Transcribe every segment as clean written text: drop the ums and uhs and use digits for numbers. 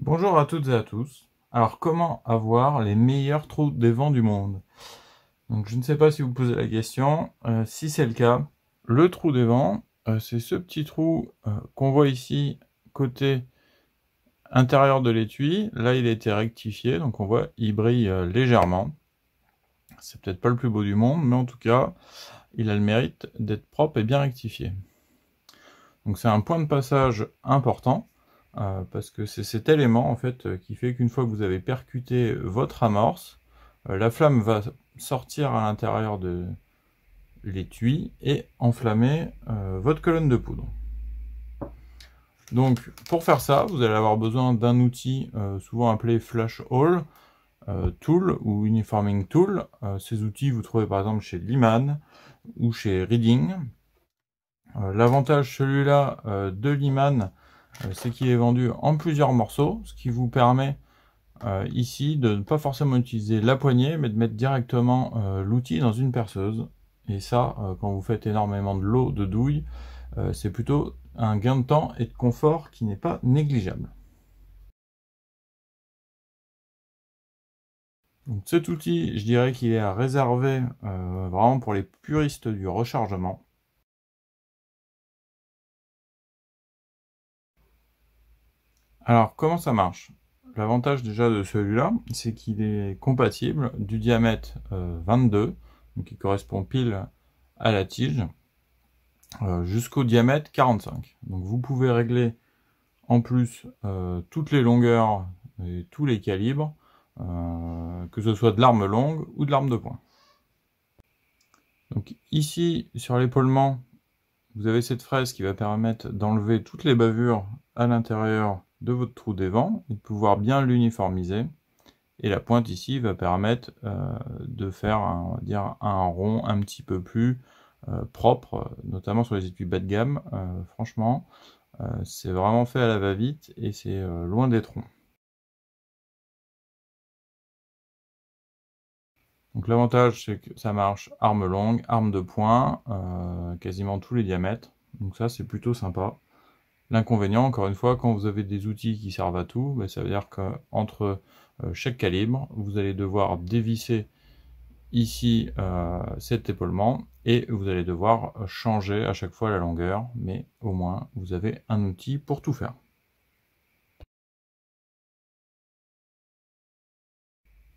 Bonjour à toutes et à tous. Alors, comment avoir les meilleurs trous d'évent du monde? Donc, je ne sais pas si vous posez la question. Si c'est le cas, le trou d'évent, c'est ce petit trou qu'on voit ici côté intérieur de l'étui. Là, il a été rectifié, donc on voit, il brille légèrement. C'est peut-être pas le plus beau du monde, mais en tout cas, il a le mérite d'être propre et bien rectifié. Donc, c'est un point de passage important. Parce que c'est cet élément en fait qui fait qu'une fois que vous avez percuté votre amorce, la flamme va sortir à l'intérieur de l'étui et enflammer votre colonne de poudre. Donc pour faire ça, vous allez avoir besoin d'un outil souvent appelé Flash Hole Tool ou Uniforming Tool. Ces outils vous trouvez par exemple chez Lyman ou chez Reading. L'avantage celui-là de Lyman, c'est qu'il est vendu en plusieurs morceaux, ce qui vous permet ici de ne pas forcément utiliser la poignée, mais de mettre directement l'outil dans une perceuse. Et ça, quand vous faites énormément de l'eau, de douille, c'est plutôt un gain de temps et de confort qui n'est pas négligeable. Donc cet outil, je dirais qu'il est à réserver vraiment pour les puristes du rechargement. Alors, comment ça marche? L'avantage déjà de celui-là, c'est qu'il est compatible du diamètre 22, donc qui correspond pile à la tige, jusqu'au diamètre 45. Donc vous pouvez régler en plus toutes les longueurs et tous les calibres, que ce soit de l'arme longue ou de l'arme de poing. Donc ici, sur l'épaulement, vous avez cette fraise qui va permettre d'enlever toutes les bavures à l'intérieur de votre trou d'évent et de pouvoir bien l'uniformiser. Et la pointe ici va permettre de faire on va dire, un rond un petit peu plus propre, notamment sur les étuis bas de gamme. Franchement, c'est vraiment fait à la va-vite et c'est loin d'être rond. Donc l'avantage c'est que ça marche arme longue, arme de poing, quasiment tous les diamètres. Donc ça c'est plutôt sympa. L'inconvénient, encore une fois, quand vous avez des outils qui servent à tout, ben, ça veut dire qu'entre chaque calibre, vous allez devoir dévisser ici cet épaulement et vous allez devoir changer à chaque fois la longueur, mais au moins vous avez un outil pour tout faire.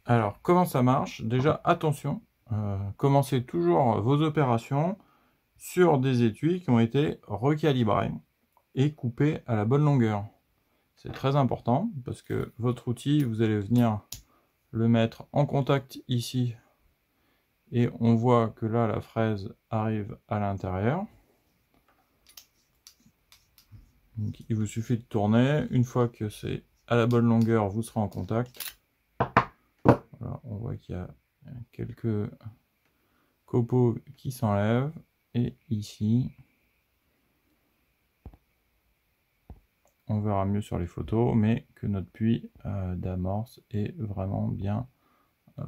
Alors comment ça marche? Déjà attention, commencez toujours vos opérations sur des étuis qui ont été recalibrés et coupés à la bonne longueur. C'est très important parce que votre outil, vous allez venir le mettre en contact ici et on voit que là la fraise arrive à l'intérieur. Donc il vous suffit de tourner, une fois que c'est à la bonne longueur, vous serez en contact. Voilà, on voit qu'il y a quelques copeaux qui s'enlèvent et ici on verra mieux sur les photos, mais que notre puits d'amorce est vraiment bien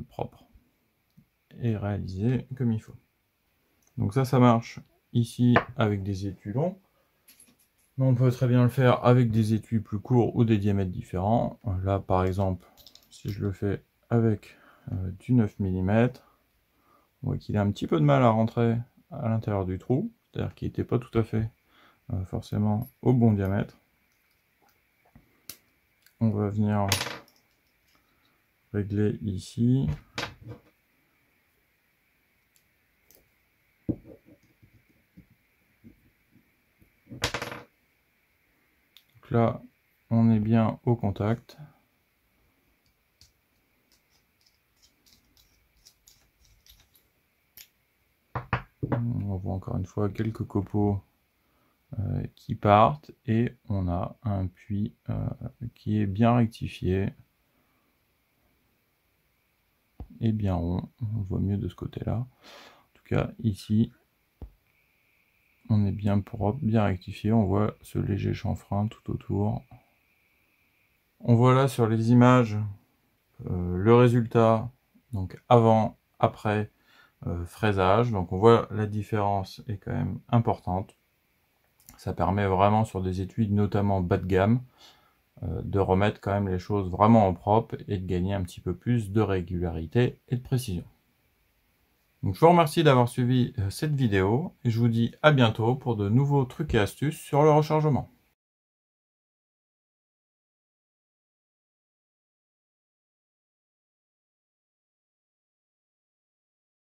propre et réalisé comme il faut. Donc ça marche ici avec des étuis longs. Mais on peut très bien le faire avec des étuis plus courts ou des diamètres différents. Là par exemple, si je le fais avec du 9 mm, on voit qu'il a un petit peu de mal à rentrer à l'intérieur du trou, c'est-à-dire qu'il n'était pas tout à fait forcément au bon diamètre. On va venir régler ici. Donc là, on est bien au contact. On voit encore une fois quelques copeaux qui partent et on a un puits qui est bien rectifié et bien rond. On voit mieux de ce côté-là. En tout cas, ici, on est bien propre, bien rectifié. On voit ce léger chanfrein tout autour. On voit là sur les images le résultat, donc avant, après fraisage. Donc on voit la différence est quand même importante. Ça permet vraiment sur des étuis notamment bas de gamme de remettre quand même les choses vraiment en propre et de gagner un petit peu plus de régularité et de précision. Donc, je vous remercie d'avoir suivi cette vidéo et je vous dis à bientôt pour de nouveaux trucs et astuces sur le rechargement.